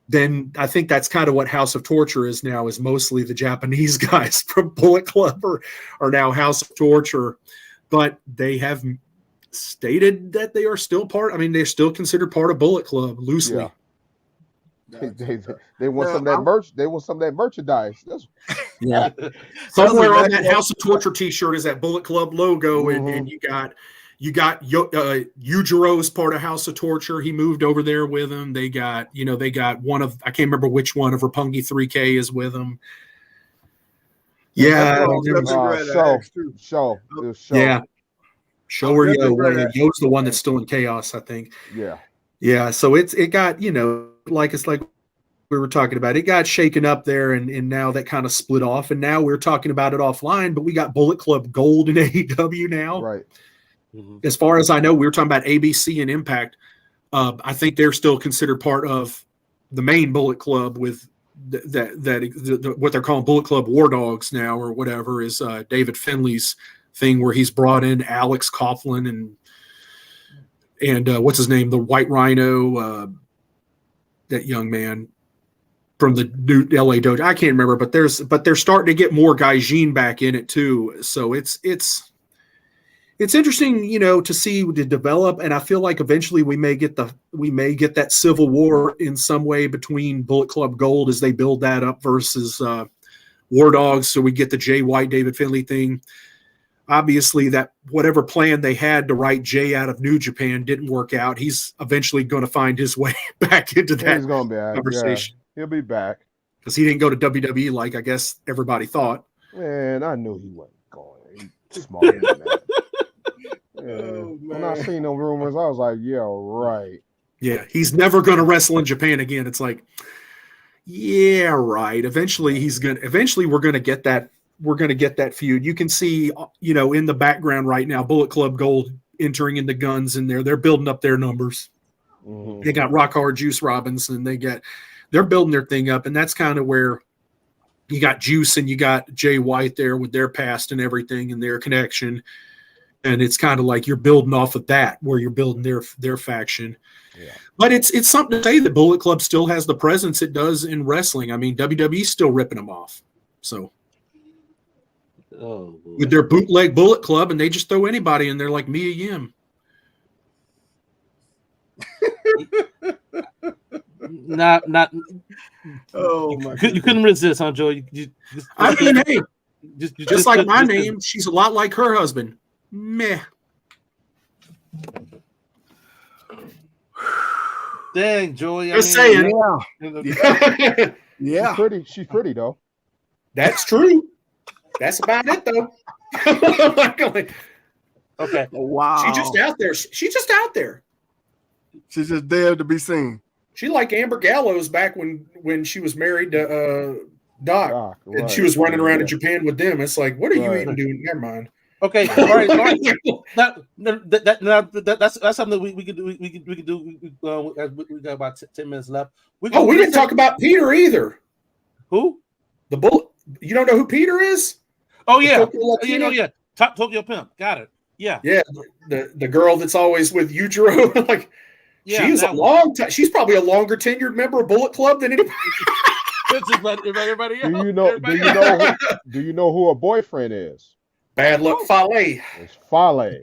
then I think that's kind of what House of Torture is now, is mostly the Japanese guys from Bullet Club are now House of Torture. But they have stated that they are still they're still considered part of Bullet Club loosely. Yeah. They want some of that merch. They want some of that merchandise. Yeah. Somewhere on that House of Torture T-shirt is that Bullet Club logo, and you got Yujiro's part of House of Torture. He moved over there with him. They got one of, I can't remember which one of Roppongi 3K is with him. Yeah. Show. Yeah. Show or Yo's the one that's still in Chaos, I think. Yeah. Yeah. So it got, it's like we were talking about, it got shaken up there, and now that kind of split off, and now we're talking about it offline, but we got Bullet Club Gold in AEW now. Right. As far as I know, we were talking about ABC and Impact. I think they're still considered part of the main Bullet Club, with what they're calling Bullet Club War Dogs now, or whatever, is David Finley's thing, where he's brought in Alex Coughlin and what's his name, the White Rhino, that young man from the new LA Dojo. I can't remember, but they're starting to get more Gaijin back in it too. So it's interesting, to see to develop, and I feel like eventually we may get that civil war in some way between Bullet Club Gold as they build that up versus War Dogs. So we get the Jay White, David Finley thing. Obviously, that whatever plan they had to write Jay out of New Japan didn't work out. He's eventually going to find his way back into that He's gonna be back. conversation. Yeah, he'll be back, because he didn't go to WWE like I guess everybody thought. Man, I knew he wasn't going. He's smart, man. When I seen them rumors, I was like, yeah, right. Yeah, he's never going to wrestle in Japan again. It's like, yeah, right. Eventually we're going to get that. We're going to get that feud. You can see, in the background right now, Bullet Club Gold entering into Guns in there. They're building up their numbers. Mm-hmm. They got Rock Hard Juice Robinson. They're building their thing up, and that's kind of where you got Juice and you got Jay White there with their past and everything and their connection. And it's kind of like you're building off of that, where you're building their faction. Yeah. But it's something to say that Bullet Club still has the presence it does in wrestling. WWE's still ripping them off. So with their bootleg Bullet Club, and they just throw anybody in there like Mia Yim. Not. Oh my! You couldn't resist, huh, Joe? Hey, just like my name, she's a lot like her husband. Meh. Dang, Joey. Just saying. Yeah. She's pretty though. That's true. That's about it though. Okay. Wow. She's just out there. She's just out there. She's just there to be seen. She like Amber Gallows back when she was married to Doc. Right. And she was running around in Japan with them. It's like, what are you even doing? Never mind. Okay, all right. That's something we could do. We could do. We got about 10 minutes left. We didn't talk about Peter either. Who? The Bullet. You don't know who Peter is? Oh yeah, yeah. Tokyo Pimp. Got it. Yeah. Yeah. The girl that's always with Yujiro. Like, yeah, she's a long time. She's probably a longer tenured member of Bullet Club than anybody. It's just like everybody else. Do you know? Everybody Do you else. know? Do you know who her boyfriend is? Bad luck, Fale. It's Fale.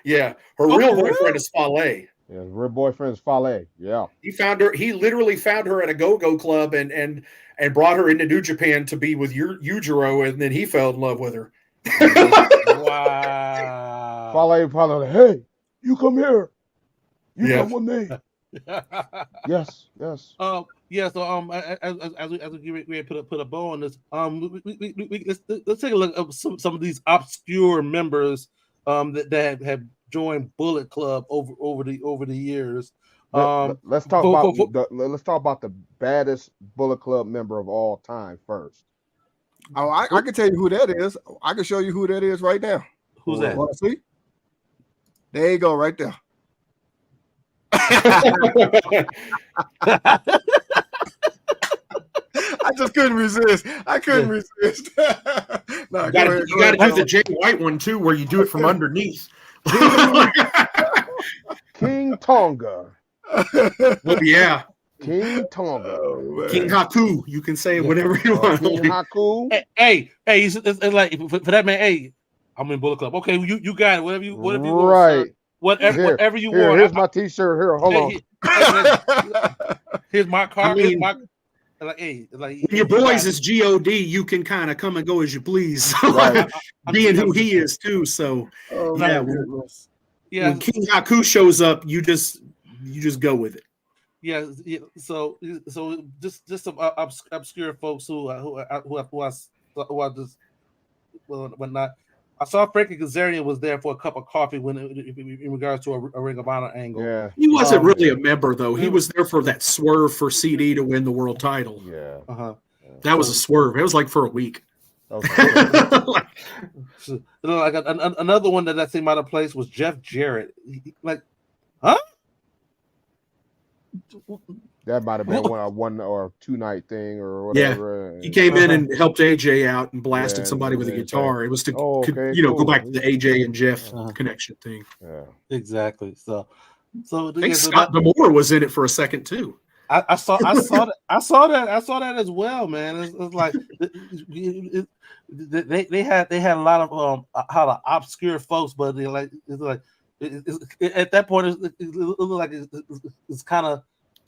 Yeah, her Oh, real for real? boyfriend is Fale. Yeah, her boyfriend is Fale. Yeah. He found her. He literally found her at a go-go club and brought her into New Japan to be with Yujiro, and then he fell in love with her. Wow. Fale, hey, you come here. You Yeah. come with me. Yes, yes. Yeah. So as we get ready to put a bow on this, let's take a look at some of these obscure members that have joined Bullet Club over the years. Let's talk about the baddest Bullet Club member of all time first. Oh, I can tell you who that is. I can show you who that is right now. Who's that? Want to see? There you go, right there. I just couldn't resist. I couldn't resist. No, You got to do the Jay White one too, where you do it from underneath. King Tonga. Well, yeah, King Tonga. Oh, King Haku. You can say whatever you want. King Haku. Hey, it's like for that man. Hey, I'm in Bullet Club. Okay, you got it. Whatever you want. Right. Sir. Whatever you want. Here's my T-shirt. Here, hold on. Here's my car. I mean, here's my like. When your boys is God, you can kind of come and go as you please. Right. Being who he is too. So Oh, yeah, my goodness. Yeah. when King Haku shows up, you just go with it. Yeah. So just some obscure folks who I just whatnot. I saw Frankie Kazarian was there for a cup of coffee when in regards to a Ring of Honor angle. Yeah. He wasn't really a member though. He was there for that swerve for CD to win the world title. Yeah. Uh-huh. That was a swerve. It was like for a week. Okay. So, like another one that seemed out of place was Jeff Jarrett. Like, huh? That might have been one or two night thing or whatever. He came in and helped AJ out and blasted somebody with a guitar. It was to go back to the AJ and Jeff connection thing. Yeah. Exactly. So I think Scott D'Amore was in it for a second too. I saw that as well, man. It's like they had a lot of obscure folks, but at that point it looked like it's kind of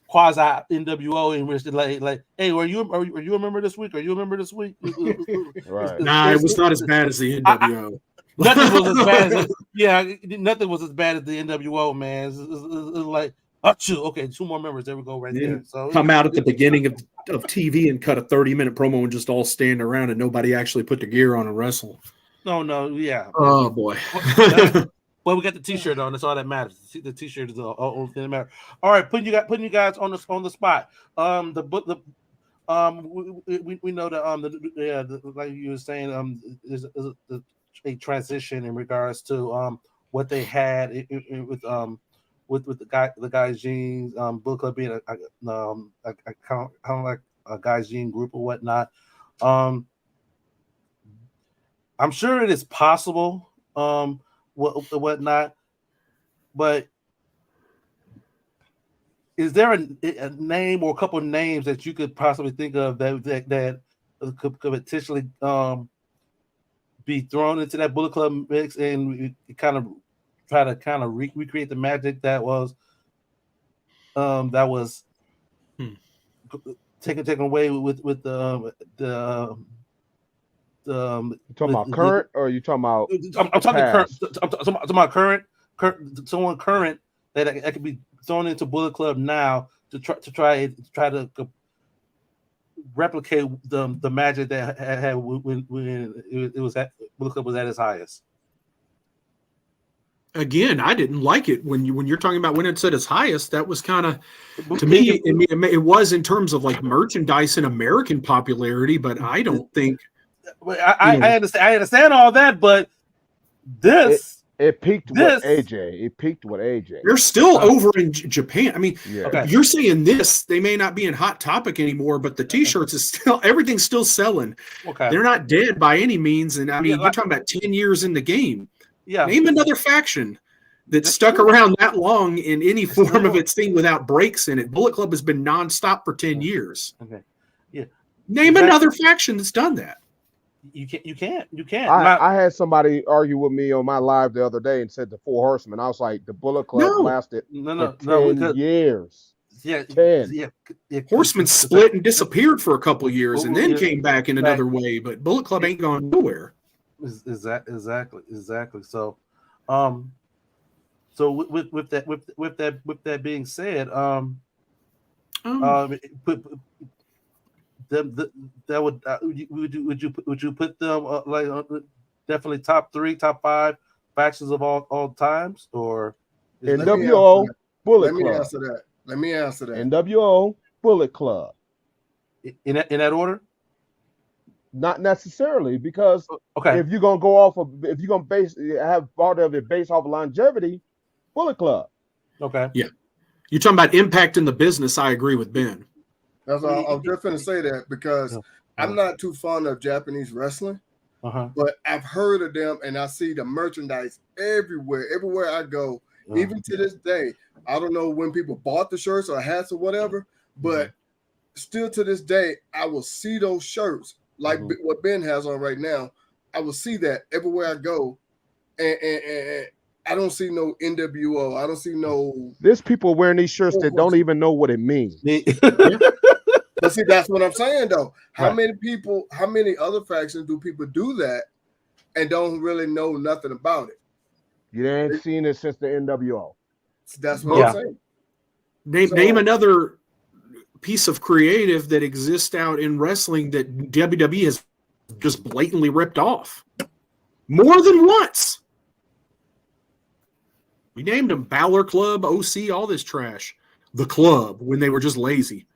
quasi NWO in which like hey, are you a member this week? Are you a member this week? Right. Nah, it was not as bad as the NWO. Nothing was as bad nothing was as bad as the NWO, man. It's like okay, two more members. There we go, right there. So come out at the beginning of TV and cut a 30-minute promo and just all stand around and nobody actually put the gear on and wrestle. No, yeah. Oh boy. Well, we got the T-shirt on. That's all that matters. The T-shirt is the only thing that matters. All right, putting you guys on the spot. We know that like you were saying there's a transition in regards to what they had with the Guys Jeans Bullet Club being a kind of like a Guys Jean group or whatnot. I'm sure it is possible. Whatnot, but is there a name or a couple of names that you could possibly think of that could potentially be thrown into that Bullet Club mix and kind of try to recreate the magic that was taken away with the you talking about current or you talking about? I'm talking current. I'm talking about current. Someone current that could be thrown into Bullet Club now to try to replicate the magic that had when it was at Bullet Club was at its highest. Again, I didn't like it when you're talking about when it's at its highest. That was kind of, to me, it was in terms of like merchandise and American popularity, but I don't think. I understand all that, but it peaked with AJ. It peaked with AJ. They're still over in Japan. I mean, Okay. You're saying this, they may not be in Hot Topic anymore, but the T-shirts is still, everything's still selling. Okay. They're not dead by any means. And I mean, you're talking about 10 years in the game. Yeah. Name another faction that stuck around that long in any form of its thing without breaks in it. Bullet Club has been nonstop for 10 years. Okay. Yeah. Name another faction that's done that. You can't. I had somebody argue with me on my live the other day and said the Four Horsemen. I was like, the Bullet Club lasted for 10 years. Yeah, 10. Horsemen split and disappeared for a couple of years and then came back in another way, but Bullet Club ain't gone nowhere. Exactly. So, so with that being said, that would you put them definitely top 3, top 5 factions of all times, or NWO Bullet Club? Let me answer that. NWO Bullet Club. In that order? Not necessarily, because if you're gonna go off of, if you're gonna have part of it based off of longevity, Bullet Club. Okay. Yeah. You're talking about impacting the business. I agree with Ben. That's all. I was just going to say that because I'm not too fond of Japanese wrestling, but I've heard of them and I see the merchandise everywhere I go. Even to this day, I don't know when people bought the shirts or hats or whatever, but still to this day, I will see those shirts like what Ben has on right now. I will see that everywhere I go, and I don't see no NWO. I don't see no. There's people wearing these shirts that don't even know what it means. But see, that's what I'm saying though. How many other factions do people do that and don't really know nothing about it? You ain't seen it since the NWO. That's what I'm saying. Name another piece of creative that exists out in wrestling that WWE has just blatantly ripped off more than once. We named them Balor Club, OC, all this trash. The Club, when they were just lazy.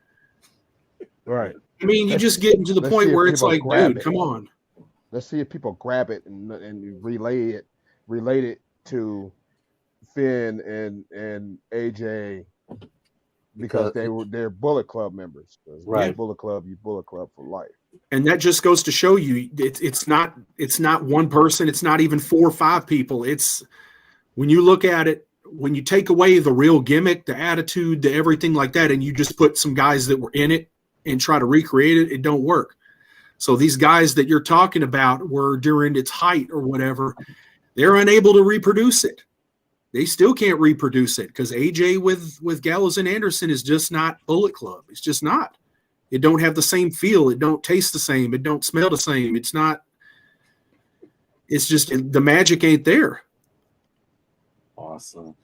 Right. I mean, you just get to the point where it's like, dude, come on. Let's see if people grab it and relate it to Finn and AJ, because they're Bullet Club members. Right. Bullet Club, you Bullet Club for life. And that just goes to show you it's not one person, it's not even 4 or 5 people. It's when you look at it, when you take away the real gimmick, the attitude, the everything like that, and you just put some guys that were in it and try to recreate it, it don't work. So these guys that you're talking about were during its height or whatever, they're unable to reproduce it. They still can't reproduce it because AJ with Gallows and Anderson is just not Bullet Club. It's just not. It don't have the same feel. It don't taste the same. It don't smell the same. It's not. It's just the magic ain't there. Awesome.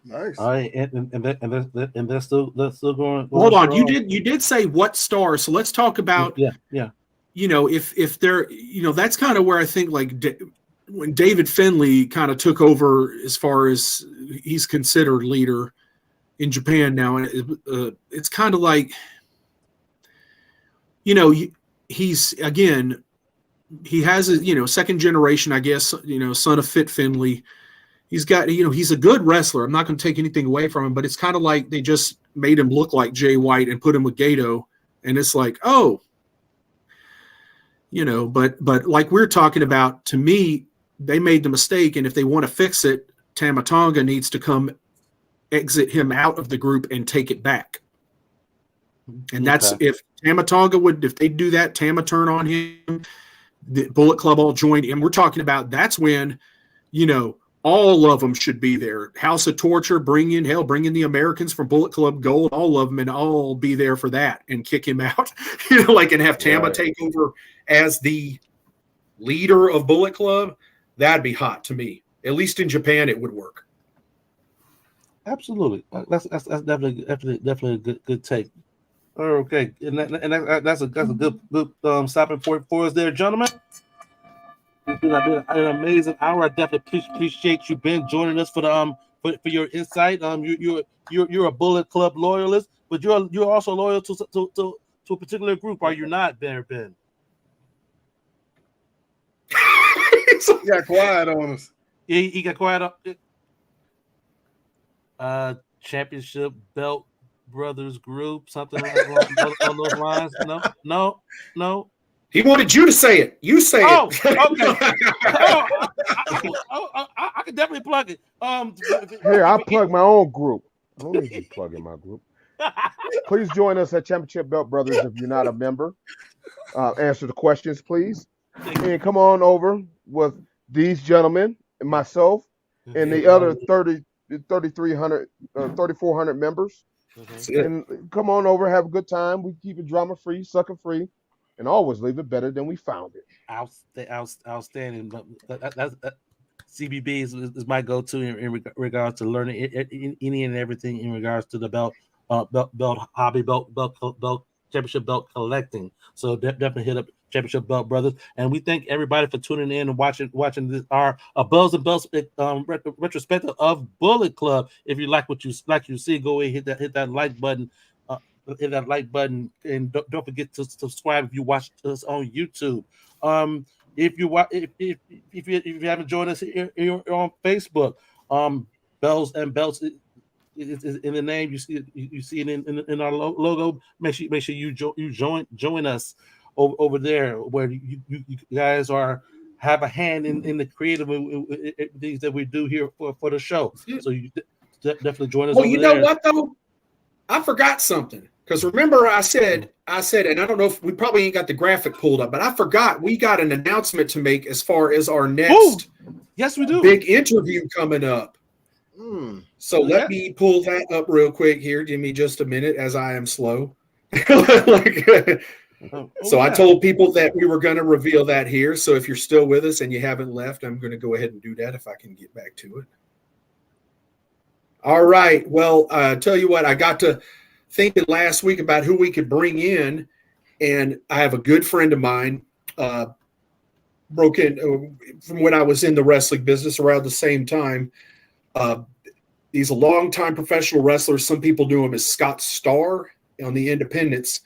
Nice. All right, and they're still going. Hold on, you did say what star? So let's talk about You know, if they're, you know, that's kind of where I think like when David Finlay kind of took over as far as he's considered leader in Japan now, and it's kind of like, you know, he's again, he has a, you know, second generation, I guess, you know, son of Fit Finlay. He's got, you know, he's a good wrestler. I'm not going to take anything away from him, but it's kind of like they just made him look like Jay White and put him with Gato. And it's like, oh, you know, but like we're talking about, to me, they made the mistake. And if they want to fix it, Tama Tonga needs to come exit him out of the group and take it back. And that's if Tama Tonga would, if they do that, Tama turn on him, the Bullet Club all joined. And we're talking about, that's when, you know, all of them should be there. House of Torture, bring in the Americans from Bullet Club Gold, all of them, and all be there for that and kick him out. You know, like, and have Tama take over as the leader of Bullet Club. That'd be hot to me. At least in Japan, it would work. Absolutely, that's definitely a good take. Okay, and that's a good stopping point for us there, gentlemen. It's been an amazing hour. I definitely appreciate you, Ben, joining us for the for your insight. You're a Bullet Club loyalist, but you're also loyal to a particular group, are you not, Ben? He got quiet on us. He got quiet on. Championship Belt Brothers Group, something on those lines. No. He wanted you to say it. You say it. Okay. I can definitely plug it. Here, I'll plug my own group. I don't need you plugging my group. Please join us at Championship Belt Brothers if you're not a member. Answer the questions, please. And come on over with these gentlemen and myself and the other 3,300, 3,400 members. And come on over, have a good time. We keep it drama free, sucker free, and always leave it better than we found it. Outstanding. But that's CBB is my go-to in regards to learning any and everything in regards to the belt hobby, belt championship belt collecting. So definitely hit up Championship Belt Brothers, and we thank everybody for tuning in and watching this our Bells and Belts retrospective of Bullet Club. If you like what you see, go ahead hit that like button. Hit that like button, and don't forget to subscribe if you watch us on YouTube. If you haven't joined us here on Facebook, Bells and Belts is in the name. You see it in our logo. Make sure you join us over there, where you guys have a hand in the creative things that we do here for the show. So you definitely join us. Well, over you know there. what though? I forgot something. Because remember, I said, and I don't know if we probably ain't got the graphic pulled up, but I forgot we got an announcement to make as far as our next yes, we do. big interview coming up. So let me pull that up real quick here. Give me just a minute as I am slow. I told people that we were going to reveal that here. So if you're still with us and you haven't left, I'm going to go ahead and do that if I can get back to it. All right. Well, tell you what, I got to thinking last week about who we could bring in, and I have a good friend of mine broke in from when I was in the wrestling business around the same time. He's a longtime professional wrestler. Some people knew him as Scott Starr on the independents.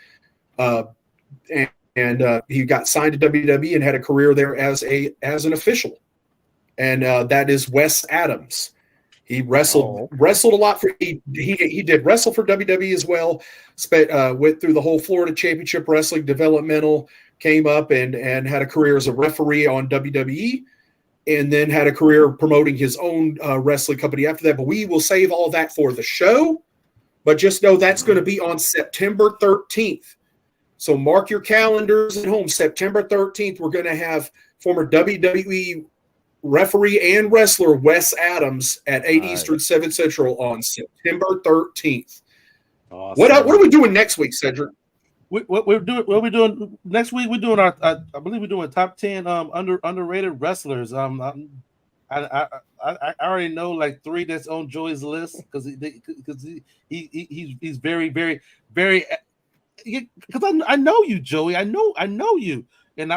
And he got signed to WWE and had a career there as an official. And that is Wes Adams. He wrestled a lot for he did wrestle for WWE as well. Went through the whole Florida Championship Wrestling developmental, came up and had a career as a referee on WWE, and then had a career promoting his own wrestling company after that. But we will save all that for the show. But just know that's going to be on September 13th. So mark your calendars at home. September 13th, we're going to have former WWE referee and wrestler Wes Adams at 8 Eastern, 7 Central on September 13th. Awesome. What are we doing next week, Cedric? What we're doing next week? We're doing I believe we're doing top 10 underrated wrestlers. I already know like 3 that's on Joey's list because he's very very very. Because I know you, Joey. I know you. And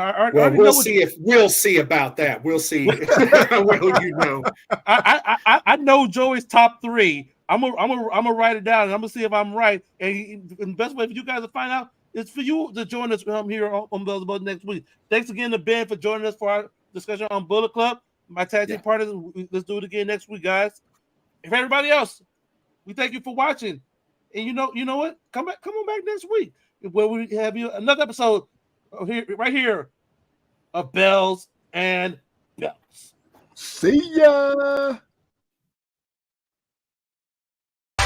we'll see about that. We'll see. Well, you know, I know Joey's top 3. I'm gonna write it down and I'm gonna see if I'm right. And the best way for you guys to find out is for you to join us here on Bells About next week. Thanks again to Ben for joining us for our discussion on Bullet Club. My tag team partners. Let's do it again next week, guys. If everybody else, we thank you for watching. And you know what? Come on back next week where we have you another episode. Right here of Bells and Belts. See ya.